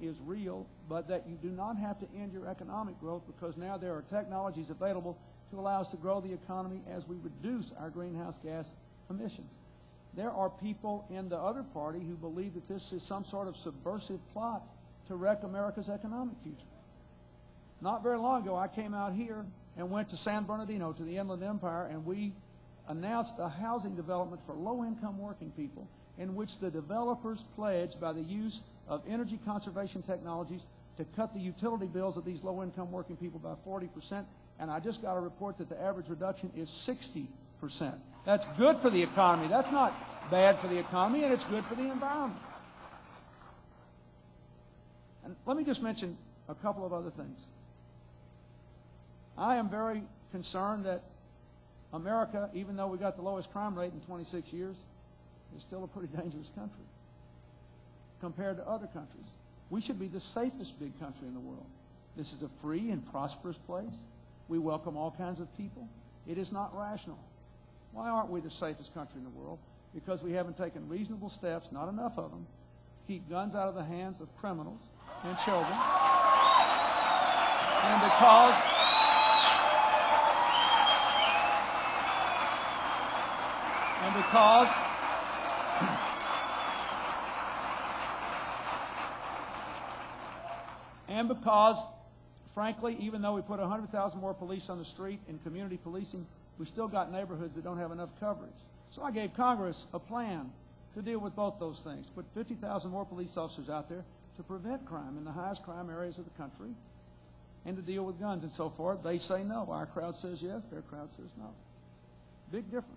is real, but that you do not have to end your economic growth, because now there are technologies available to allow us to grow the economy as we reduce our greenhouse gas emissions. There are people in the other party who believe that this is some sort of subversive plot to wreck America's economic future. Not very long ago, I came out here and went to San Bernardino, to the Inland Empire, and we announced a housing development for low-income working people in which the developers pledged, by the use of energy conservation technologies, to cut the utility bills of these low-income working people by 40%. And I just got a report that the average reduction is 60%. That's good for the economy. That's not bad for the economy, and it's good for the environment. And let me just mention a couple of other things. I am very concerned that America, even though we got the lowest crime rate in 26 years, is still a pretty dangerous country compared to other countries. We should be the safest big country in the world. This is a free and prosperous place. We welcome all kinds of people. It is not rational. Why aren't we the safest country in the world? Because we haven't taken reasonable steps, not enough of them, to keep guns out of the hands of criminals and children. And because, frankly, even though we put 100,000 more police on the street in community policing, we still got neighborhoods that don't have enough coverage. So I gave Congress a plan to deal with both those things. Put 50,000 more police officers out there to prevent crime in the highest crime areas of the country and to deal with guns and so forth. They say no. Our crowd says yes. Their crowd says no. Big difference.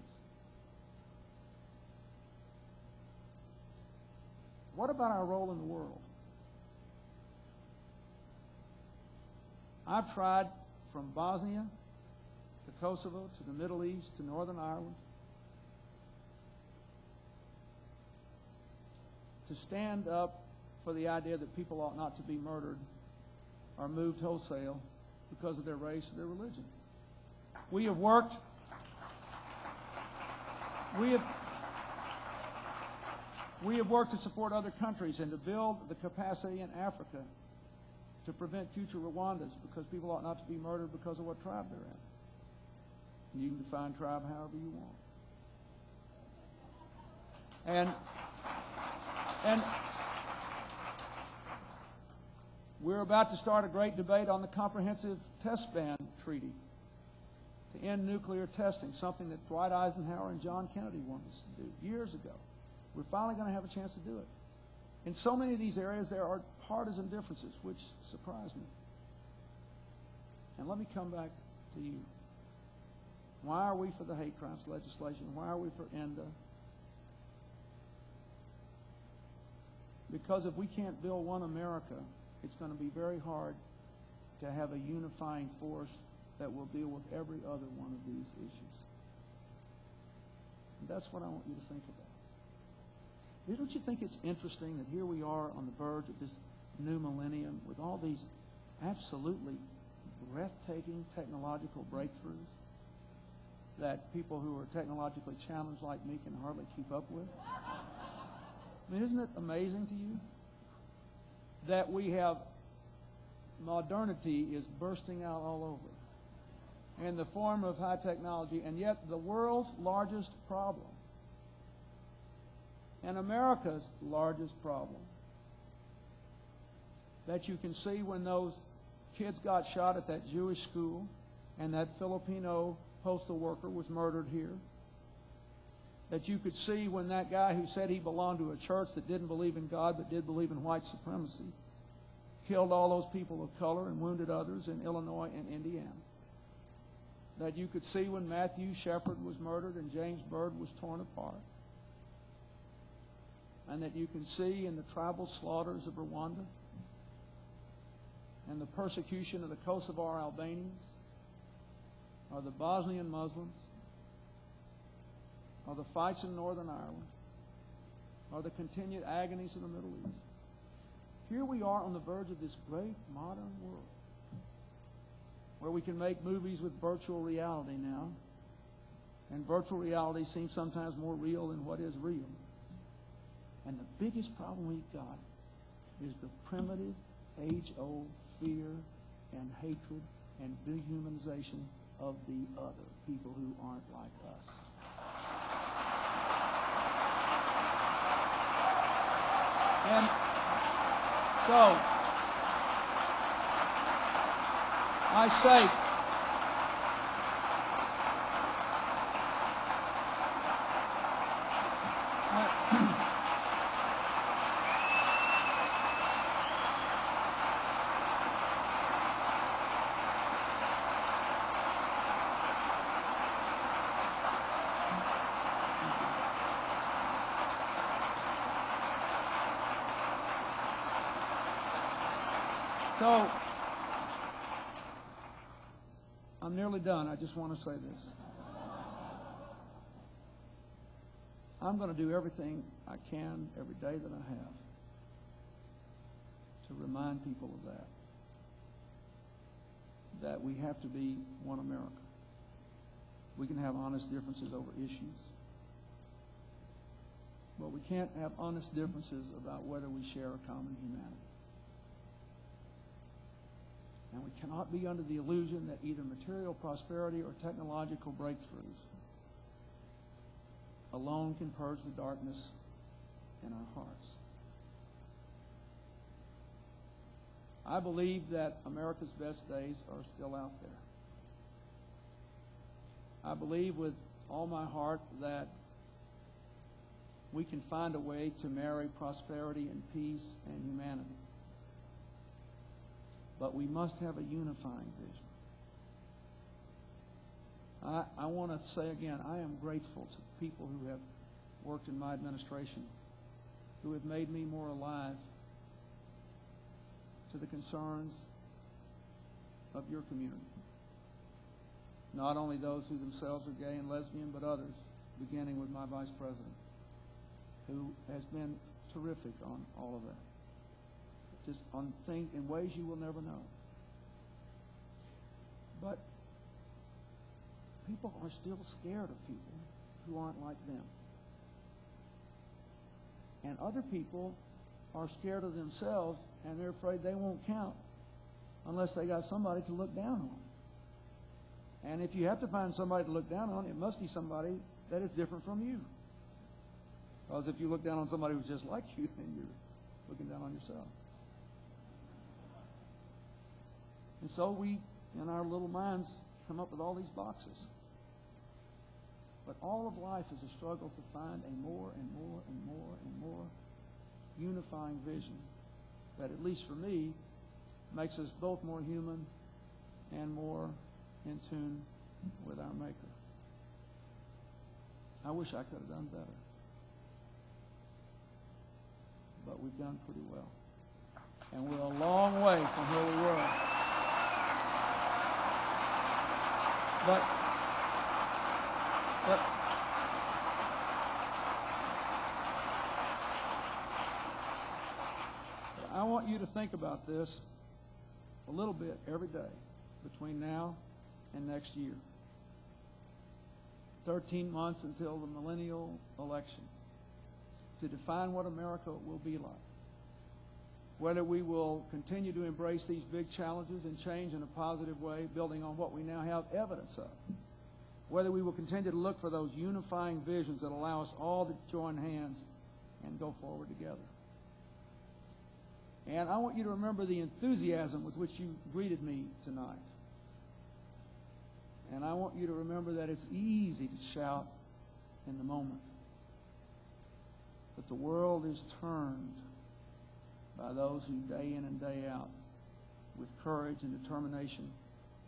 What about our role in the world? I've tried from Bosnia to Kosovo to the Middle East to Northern Ireland to stand up for the idea that people ought not to be murdered or moved wholesale because of their race or their religion. We have worked to support other countries and to build the capacity in Africa to prevent future Rwandas, because people ought not to be murdered because of what tribe they're in. You can define tribe however you want. And we're about to start a great debate on the Comprehensive Test Ban Treaty to end nuclear testing, something that Dwight Eisenhower and John Kennedy wanted us to do years ago. We're finally going to have a chance to do it. In so many of these areas, there are partisan differences, which surprise me. And let me come back to you. Why are we for the hate crimes legislation? Why are we for ENDA? Because if we can't build one America, it's going to be very hard to have a unifying force that will deal with every other one of these issues. And that's what I want you to think about. Don't you think it's interesting that here we are on the verge of this new millennium with all these absolutely breathtaking technological breakthroughs that people who are technologically challenged like me can hardly keep up with? I mean, isn't it amazing to you that we have modernity is bursting out all over in the form of high technology, and yet the world's largest problem and America's largest problem that you can see when those kids got shot at that Jewish school and that Filipino postal worker was murdered here, that you could see when that guy who said he belonged to a church that didn't believe in God but did believe in white supremacy killed all those people of color and wounded others in Illinois and Indiana, that you could see when Matthew Shepard was murdered and James Byrd was torn apart, and that you can see in the tribal slaughters of Rwanda and the persecution of the Kosovar Albanians or the Bosnian Muslims or the fights in Northern Ireland or the continued agonies of the Middle East. Here we are on the verge of this great modern world where we can make movies with virtual reality now, and virtual reality seems sometimes more real than what is real. And the biggest problem we've got is the primitive, age-old fear and hatred and dehumanization of the other, people who aren't like us. And so, I say, so, I'm nearly done. I just want to say this. I'm going to do everything I can every day that I have to remind people of that. That we have to be one America. We can have honest differences over issues, but we can't have honest differences about whether we share a common humanity. And we cannot be under the illusion that either material prosperity or technological breakthroughs alone can purge the darkness in our hearts. I believe that America's best days are still out there. I believe with all my heart that we can find a way to marry prosperity and peace and humanity. But we must have a unifying vision. I want to say again, I am grateful to people who have worked in my administration, who have made me more alive to the concerns of your community. Not only those who themselves are gay and lesbian, but others, beginning with my vice president, who has been terrific on all of that. Just on things in ways you will never know. But people are still scared of people who aren't like them. And other people are scared of themselves, and they're afraid they won't count unless they got somebody to look down on. And if you have to find somebody to look down on, it must be somebody that is different from you. Because if you look down on somebody who's just like you, then you're looking down on yourself. And so we, in our little minds, come up with all these boxes. But all of life is a struggle to find a more and more and more and more unifying vision that, at least for me, makes us both more human and more in tune with our Maker. I wish I could have done better. But we've done pretty well. And we're a long way from where we were. But I want you to think about this a little bit every day between now and next year. 13 months until the millennial election to define what America will be like. Whether we will continue to embrace these big challenges and change in a positive way, building on what we now have evidence of. Whether we will continue to look for those unifying visions that allow us all to join hands and go forward together. And I want you to remember the enthusiasm with which you greeted me tonight. And I want you to remember that it's easy to shout in the moment. But the world is turned by those who day in and day out, with courage and determination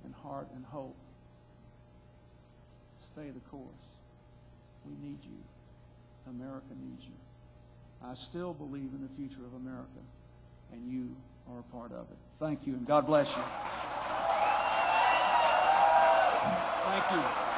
and heart and hope, stay the course. We need you. America needs you. I still believe in the future of America, and you are a part of it. Thank you, and God bless you. Thank you.